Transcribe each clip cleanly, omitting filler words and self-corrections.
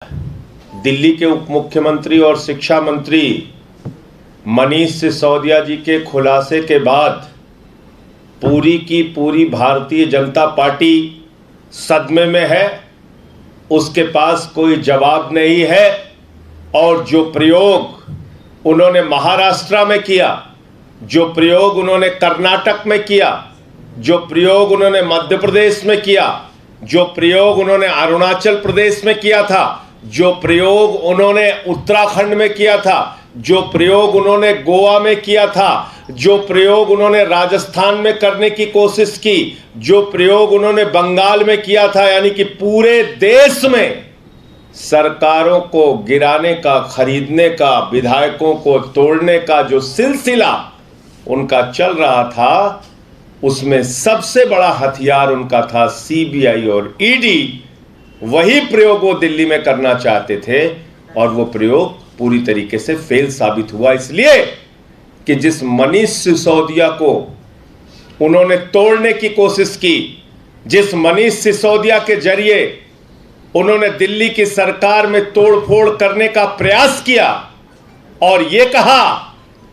दिल्ली के उप मुख्यमंत्री और शिक्षा मंत्री मनीष सिसोदिया जी के खुलासे के बाद पूरी की पूरी भारतीय जनता पार्टी सदमे में है। उसके पास कोई जवाब नहीं है और जो प्रयोग उन्होंने महाराष्ट्र में किया, जो प्रयोग उन्होंने कर्नाटक में किया, जो प्रयोग उन्होंने मध्य प्रदेश में किया, जो प्रयोग उन्होंने अरुणाचल प्रदेश में किया था, जो प्रयोग उन्होंने उत्तराखंड में किया था, जो प्रयोग उन्होंने गोवा में किया था, जो प्रयोग उन्होंने राजस्थान में करने की कोशिश की, जो प्रयोग उन्होंने बंगाल में किया था, यानी कि पूरे देश में सरकारों को गिराने का, खरीदने का, विधायकों को तोड़ने का जो सिलसिला उनका चल रहा था, उसमें सबसे बड़ा हथियार उनका था सीबीआई और ईडी। वही प्रयोग वो दिल्ली में करना चाहते थे और वो प्रयोग पूरी तरीके से फेल साबित हुआ, इसलिए कि जिस मनीष सिसोदिया को उन्होंने तोड़ने की कोशिश की, जिस मनीष सिसोदिया के जरिए उन्होंने दिल्ली की सरकार में तोड़फोड़ करने का प्रयास किया और ये कहा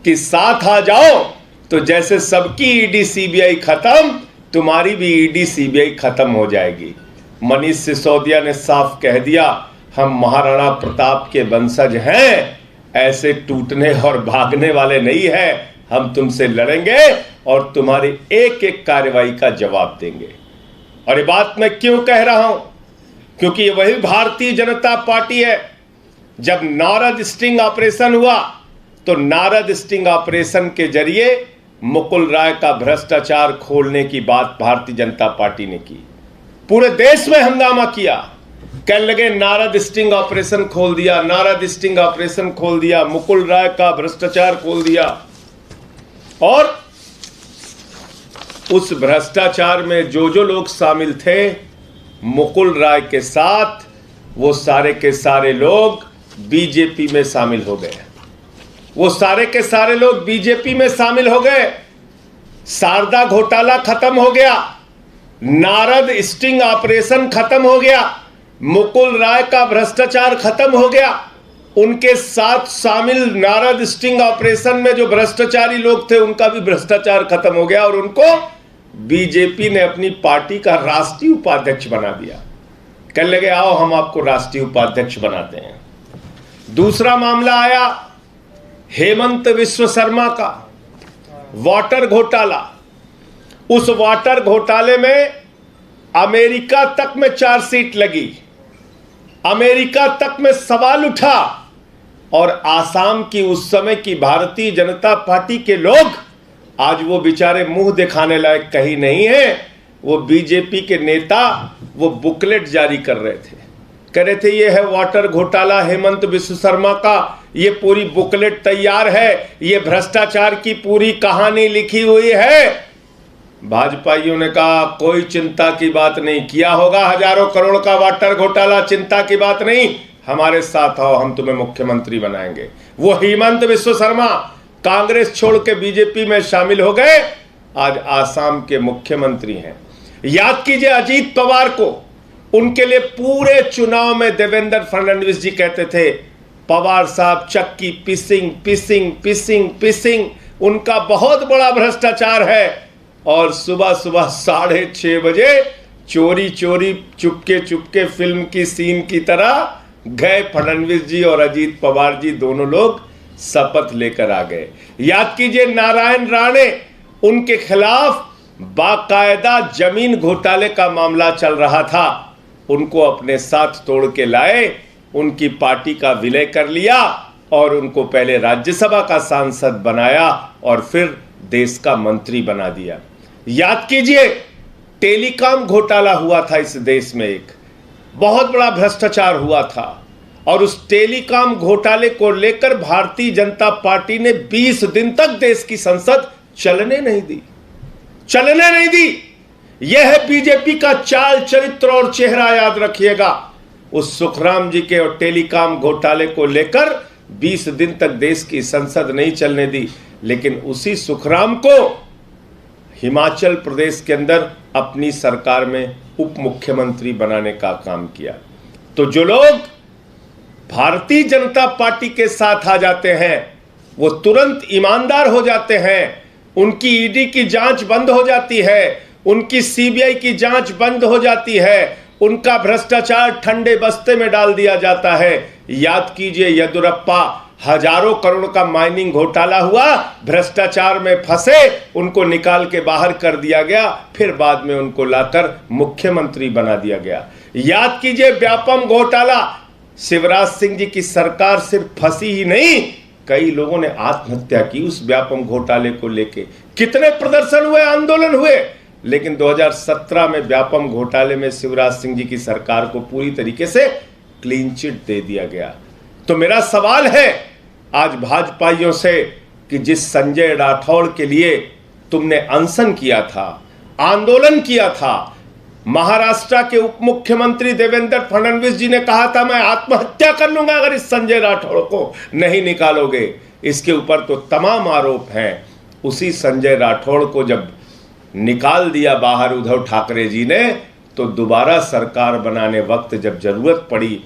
कि साथ आ जाओ, तो जैसे सबकी ईडी सीबीआई खत्म, तुम्हारी भी ईडी सीबीआई खत्म हो जाएगी। मनीष सिसोदिया ने साफ कह दिया, हम महाराणा प्रताप के वंशज हैं, ऐसे टूटने और भागने वाले नहीं हैं। हम तुमसे लड़ेंगे और तुम्हारी एक एक कार्रवाई का जवाब देंगे। और ये बात मैं क्यों कह रहा हूं? क्योंकि ये वही भारतीय जनता पार्टी है। जब नारद स्टिंग ऑपरेशन हुआ तो नारद स्टिंग ऑपरेशन के जरिए मुकुल राय का भ्रष्टाचार खोलने की बात भारतीय जनता पार्टी ने की। पूरे देश में हंगामा किया, कहने लगे नारद स्टिंग ऑपरेशन खोल दिया, नारद स्टिंग ऑपरेशन खोल दिया, मुकुल राय का भ्रष्टाचार खोल दिया। और उस भ्रष्टाचार में जो जो लोग शामिल थे मुकुल राय के साथ, वो सारे के सारे लोग बीजेपी में शामिल हो गए। वो सारे के सारे लोग बीजेपी में शामिल हो गए। शारदा घोटाला खत्म हो गया, नारद स्टिंग ऑपरेशन खत्म हो गया, मुकुल राय का भ्रष्टाचार खत्म हो गया। उनके साथ शामिल नारद स्टिंग ऑपरेशन में जो भ्रष्टाचारी लोग थे उनका भी भ्रष्टाचार खत्म हो गया और उनको बीजेपी ने अपनी पार्टी का राष्ट्रीय उपाध्यक्ष बना दिया। कहने लगे आओ हम आपको राष्ट्रीय उपाध्यक्ष बनाते हैं। दूसरा मामला आया हेमंत विश्व शर्मा का, वाटर घोटाला। उस वाटर घोटाले में अमेरिका तक में चार्जशीट लगी, अमेरिका तक में सवाल उठा और आसाम की उस समय की भारतीय जनता पार्टी के लोग आज वो बेचारे मुंह दिखाने लायक कहीं नहीं है। वो बीजेपी के नेता वो बुकलेट जारी कर रहे थे, कह रहे थे ये है वाटर घोटाला हेमंत विश्व शर्मा का, ये पूरी बुकलेट तैयार है, ये भ्रष्टाचार की पूरी कहानी लिखी हुई है। भाजपाइयों ने कहा कोई चिंता की बात नहीं, किया होगा हजारों करोड़ का वाटर घोटाला, चिंता की बात नहीं, हमारे साथ आओ, हम तुम्हें मुख्यमंत्री बनाएंगे। वो हेमंत विश्व शर्मा कांग्रेस छोड़ के बीजेपी में शामिल हो गए, आज आसाम के मुख्यमंत्री हैं। याद कीजिए अजीत पवार को, उनके लिए पूरे चुनाव में देवेंद्र फडणवीस जी कहते थे पवार साहब चक्की पिसिंग पिसिंग पिसिंग पिसिंग, उनका बहुत बड़ा भ्रष्टाचार है। और सुबह सुबह 6:30 बजे चोरी चोरी चुपके चुपके फिल्म की सीन की तरह गए फडणवीस जी और अजीत पवार जी, दोनों लोग शपथ लेकर आ गए। याद कीजिए नारायण राणे, उनके खिलाफ बाकायदा जमीन घोटाले का मामला चल रहा था, उनको अपने साथ तोड़ के लाए, उनकी पार्टी का विलय कर लिया और उनको पहले राज्यसभा का सांसद बनाया और फिर देश का मंत्री बना दिया। याद कीजिए टेलीकॉम घोटाला हुआ था इस देश में, एक बहुत बड़ा भ्रष्टाचार हुआ था और उस टेलीकॉम घोटाले को लेकर भारतीय जनता पार्टी ने 20 दिन तक देश की संसद चलने नहीं दी, चलने नहीं दी। यह है बीजेपी का चाल चरित्र और चेहरा, याद रखिएगा। उस सुखराम जी के और टेलीकॉम घोटाले को लेकर 20 दिन तक देश की संसद नहीं चलने दी, लेकिन उसी सुखराम को हिमाचल प्रदेश के अंदर अपनी सरकार में उप मुख्यमंत्री बनाने का काम किया। तो जो लोग भारतीय जनता पार्टी के साथ आ जाते हैं वो तुरंत ईमानदार हो जाते हैं, उनकी ईडी की जांच बंद हो जाती है, उनकी सीबीआई की जांच बंद हो जाती है, उनका भ्रष्टाचार ठंडे बस्ते में डाल दिया जाता है। याद कीजिए, येदियुरप्पा, हजारों करोड़ का माइनिंग घोटाला हुआ, भ्रष्टाचार में फंसे, उनको निकाल के बाहर कर दिया गया, फिर बाद में उनको लाकर मुख्यमंत्री बना दिया गया। याद कीजिए व्यापम घोटाला, शिवराज सिंह जी की सरकार सिर्फ फंसी ही नहीं, कई लोगों ने आत्महत्या की उस व्यापम घोटाले को लेके। कितने प्रदर्शन हुए, आंदोलन हुए, लेकिन 2017 में व्यापम घोटाले में शिवराज सिंह जी की सरकार को पूरी तरीके से क्लीन चिट दे दिया गया। तो मेरा सवाल है आज भाजपाइयों से कि जिस संजय राठौड़ के लिए तुमने अनशन किया था, आंदोलन किया था, महाराष्ट्र के उप मुख्यमंत्री देवेंद्र फडणवीस जी ने कहा था मैं आत्महत्या कर लूंगा अगर इस संजय राठौड़ को नहीं निकालोगे, इसके ऊपर तो तमाम आरोप हैं। उसी संजय राठौड़ को जब निकाल दिया बाहर उद्धव ठाकरे जी ने, तो दोबारा सरकार बनाने वक्त जब जरूरत पड़ी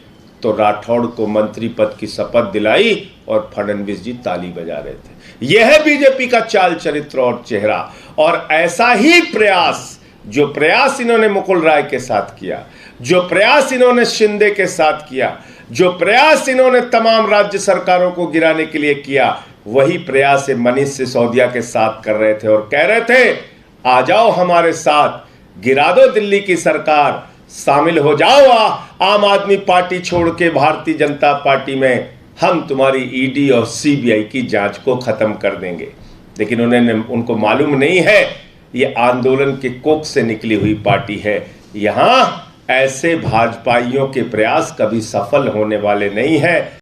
तो राठौड़ को मंत्री पद की शपथ दिलाई और फडणवीस जी ताली बजा रहे थे। यह है बीजेपी का चाल चरित्र और चेहरा। और ऐसा ही प्रयास, जो प्रयास इन्होंने मुकुल राय के साथ किया, जो प्रयास इन्होंने शिंदे के साथ किया, जो प्रयास इन्होंने तमाम राज्य सरकारों को गिराने के लिए किया, वही प्रयास मनीष सिसोदिया के साथ कर रहे थे और कह रहे थे आ जाओ हमारे साथ, गिरा दो दिल्ली की सरकार, शामिल हो जाओ आम आदमी पार्टी छोड़ के भारतीय जनता पार्टी में, हम तुम्हारी ईडी और सीबीआई की जांच को खत्म कर देंगे। लेकिन उनको मालूम नहीं है ये आंदोलन के कोख से निकली हुई पार्टी है। यहां ऐसे भाजपाइयों के प्रयास कभी सफल होने वाले नहीं है।